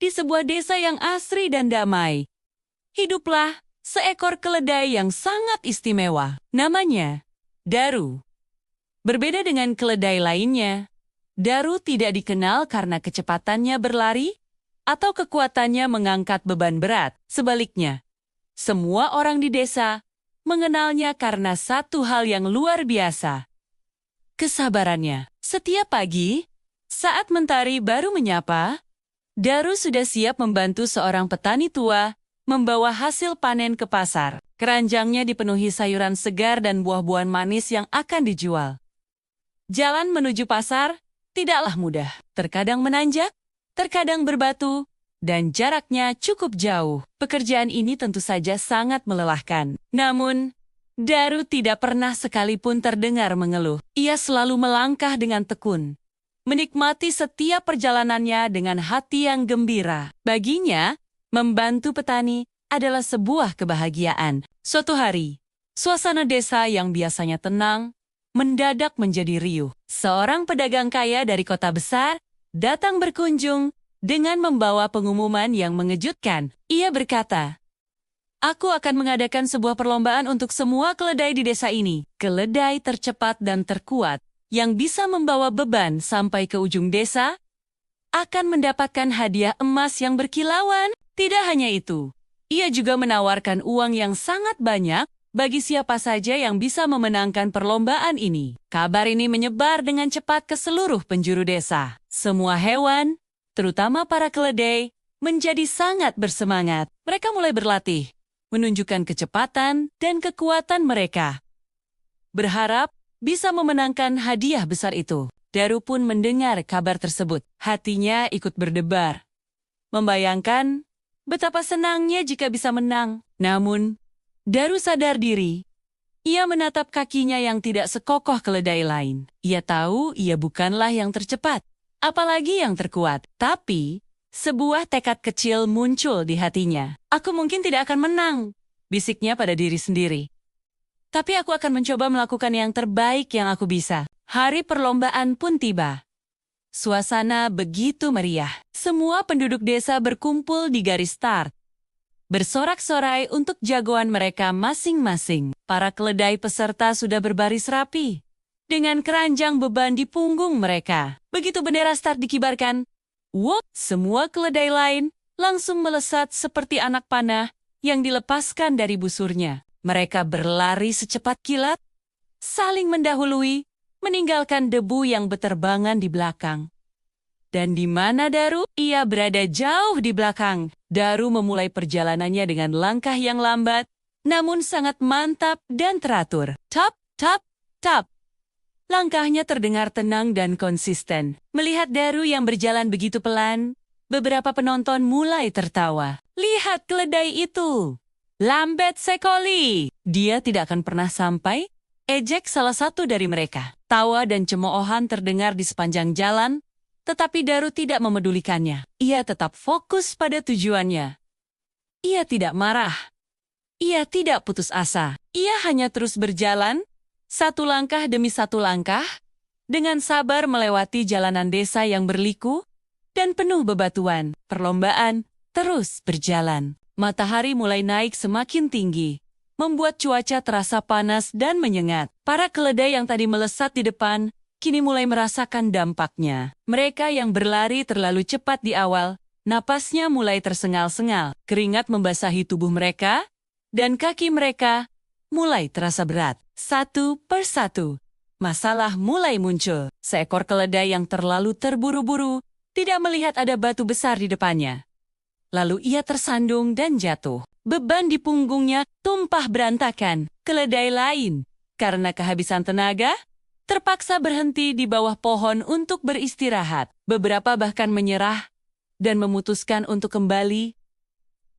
di sebuah desa yang asri dan damai, hiduplah seekor keledai yang sangat istimewa. Namanya Daru. Berbeda dengan keledai lainnya, Daru tidak dikenal karena kecepatannya berlari atau kekuatannya mengangkat beban berat. Sebaliknya, semua orang di desa mengenalnya karena satu hal yang luar biasa: kesabarannya. Setiap pagi, saat mentari baru menyapa, Daru sudah siap membantu seorang petani tua membawa hasil panen ke pasar. Keranjangnya dipenuhi sayuran segar dan buah-buahan manis yang akan dijual. Jalan menuju pasar tidaklah mudah. Terkadang menanjak, terkadang berbatu, dan jaraknya cukup jauh. Pekerjaan ini tentu saja sangat melelahkan. Namun, Daru tidak pernah sekalipun terdengar mengeluh. Ia selalu melangkah dengan tekun, menikmati setiap perjalanannya dengan hati yang gembira. Baginya, membantu petani adalah sebuah kebahagiaan. Suatu hari, suasana desa yang biasanya tenang mendadak menjadi riuh. Seorang pedagang kaya dari kota besar datang berkunjung dengan membawa pengumuman yang mengejutkan. Ia berkata, "Aku akan mengadakan sebuah perlombaan untuk semua keledai di desa ini. Keledai tercepat dan terkuat yang bisa membawa beban sampai ke ujung desa akan mendapatkan hadiah emas yang berkilauan." Tidak hanya itu, ia juga menawarkan uang yang sangat banyak bagi siapa saja yang bisa memenangkan perlombaan ini. Kabar ini menyebar dengan cepat ke seluruh penjuru desa. Semua hewan, terutama para keledai, menjadi sangat bersemangat. Mereka mulai berlatih, menunjukkan kecepatan dan kekuatan mereka, berharap bisa memenangkan hadiah besar itu. Daru pun mendengar kabar tersebut. Hatinya ikut berdebar, membayangkan betapa senangnya jika bisa menang. Namun, Daru sadar diri. Ia menatap kakinya yang tidak sekokoh keledai lain. Ia tahu ia bukanlah yang tercepat, apalagi yang terkuat. Tapi, sebuah tekad kecil muncul di hatinya. "Aku mungkin tidak akan menang," bisiknya pada diri sendiri. "Tapi aku akan mencoba melakukan yang terbaik yang aku bisa." Hari perlombaan pun tiba. Suasana begitu meriah. Semua penduduk desa berkumpul di garis start, bersorak-sorai untuk jagoan mereka masing-masing. Para keledai peserta sudah berbaris rapi, dengan keranjang beban di punggung mereka. Begitu bendera start dikibarkan, wop, semua keledai lain langsung melesat seperti anak panah yang dilepaskan dari busurnya. Mereka berlari secepat kilat, saling mendahului, meninggalkan debu yang beterbangan di belakang. Dan di mana Daru? Ia berada jauh di belakang. Daru memulai perjalanannya dengan langkah yang lambat, namun sangat mantap dan teratur. Tap, tap, tap. Langkahnya terdengar tenang dan konsisten. Melihat Daru yang berjalan begitu pelan, beberapa penonton mulai tertawa. "Lihat keledai itu, lambat sekali. Dia tidak akan pernah sampai," ejek salah satu dari mereka. Tawa dan cemoohan terdengar di sepanjang jalan, tetapi Daru tidak memedulikannya. Ia tetap fokus pada tujuannya. Ia tidak marah. Ia tidak putus asa. Ia hanya terus berjalan, satu langkah demi satu langkah, dengan sabar melewati jalanan desa yang berliku dan penuh bebatuan. Perlombaan terus berjalan. Matahari mulai naik semakin tinggi, membuat cuaca terasa panas dan menyengat. Para keledai yang tadi melesat di depan kini mulai merasakan dampaknya. Mereka yang berlari terlalu cepat di awal, napasnya mulai tersengal-sengal. Keringat membasahi tubuh mereka, dan kaki mereka mulai terasa berat. Satu persatu, masalah mulai muncul. Seekor keledai yang terlalu terburu-buru tidak melihat ada batu besar di depannya. Lalu ia tersandung dan jatuh. Beban di punggungnya tumpah berantakan. Keledai lain, karena kehabisan tenaga, terpaksa berhenti di bawah pohon untuk beristirahat. Beberapa bahkan menyerah dan memutuskan untuk kembali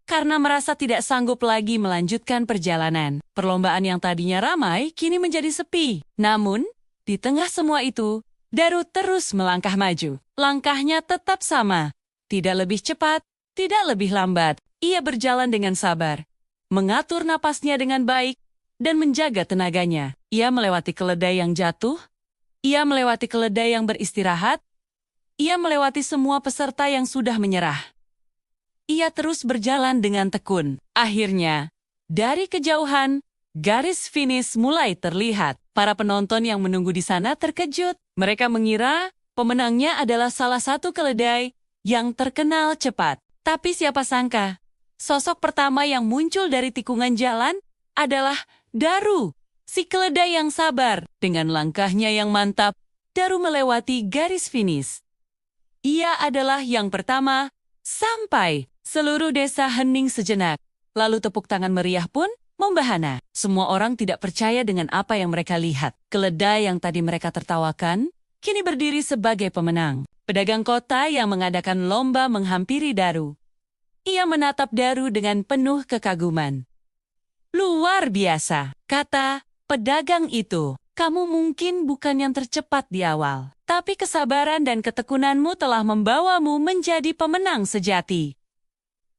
karena merasa tidak sanggup lagi melanjutkan perjalanan. Perlombaan yang tadinya ramai kini menjadi sepi. Namun, di tengah semua itu, Daru terus melangkah maju. Langkahnya tetap sama, tidak lebih cepat, tidak lebih lambat. Ia berjalan dengan sabar, mengatur napasnya dengan baik, dan menjaga tenaganya. Ia melewati keledai yang jatuh, ia melewati keledai yang beristirahat, ia melewati semua peserta yang sudah menyerah. ia terus berjalan dengan tekun. Akhirnya, dari kejauhan, garis finish mulai terlihat. Para penonton yang menunggu di sana terkejut. Mereka mengira pemenangnya adalah salah satu keledai yang terkenal cepat. Tapi siapa sangka, sosok pertama yang muncul dari tikungan jalan adalah Daru, si keledai yang sabar. Dengan langkahnya yang mantap, Daru melewati garis finish. Ia adalah yang pertama sampai. Seluruh desa hening sejenak. Lalu tepuk tangan meriah pun membahana. Semua orang tidak percaya dengan apa yang mereka lihat. Keledai yang tadi mereka tertawakan, kini berdiri sebagai pemenang. Pedagang kota yang mengadakan lomba menghampiri Daru. Ia menatap Daru dengan penuh kekaguman. Luar biasa, kata pedagang itu. Kamu mungkin bukan yang tercepat di awal, tapi kesabaran dan ketekunanmu telah membawamu menjadi pemenang sejati.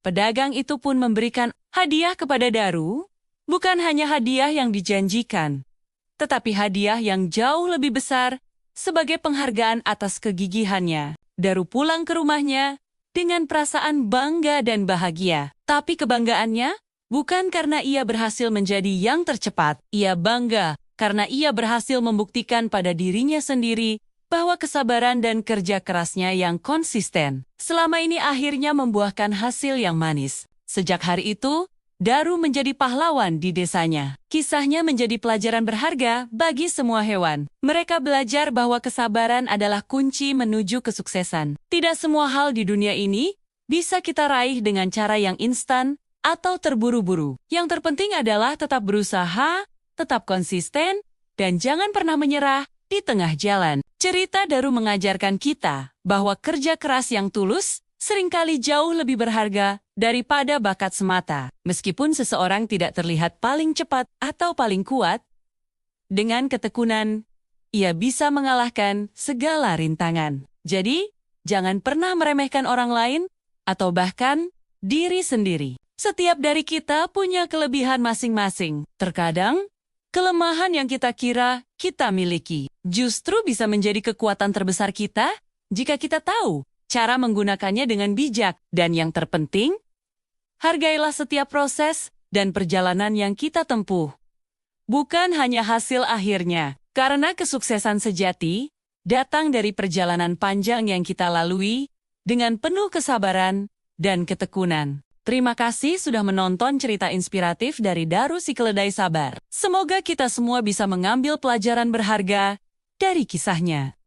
Pedagang itu pun memberikan hadiah kepada Daru, bukan hanya hadiah yang dijanjikan, tetapi hadiah yang jauh lebih besar sebagai penghargaan atas kegigihannya. Daru pulang ke rumahnya dengan perasaan bangga dan bahagia. Tapi kebanggaannya bukan karena ia berhasil menjadi yang tercepat. Ia bangga karena ia berhasil membuktikan pada dirinya sendiri bahwa kesabaran dan kerja kerasnya yang konsisten selama ini akhirnya membuahkan hasil yang manis. Sejak hari itu, Daru menjadi pahlawan di desanya. Kisahnya menjadi pelajaran berharga bagi semua hewan. Mereka belajar bahwa kesabaran adalah kunci menuju kesuksesan. Tidak semua hal di dunia ini bisa kita raih dengan cara yang instan atau terburu-buru. Yang terpenting adalah tetap berusaha, tetap konsisten, dan jangan pernah menyerah di tengah jalan. Cerita Daru mengajarkan kita bahwa kerja keras yang tulus seringkali jauh lebih berharga daripada bakat semata. Meskipun seseorang tidak terlihat paling cepat atau paling kuat, dengan ketekunan, ia bisa mengalahkan segala rintangan. Jadi, jangan pernah meremehkan orang lain atau bahkan diri sendiri. Setiap dari kita punya kelebihan masing-masing. Terkadang, kelemahan yang kita kira kita miliki justru bisa menjadi kekuatan terbesar kita jika kita tahu cara menggunakannya dengan bijak. Dan yang terpenting, hargailah setiap proses dan perjalanan yang kita tempuh. Bukan hanya hasil akhirnya, karena kesuksesan sejati datang dari perjalanan panjang yang kita lalui dengan penuh kesabaran dan ketekunan. Terima kasih sudah menonton cerita inspiratif dari Daru si Keledai Sabar. Semoga kita semua bisa mengambil pelajaran berharga dari kisahnya.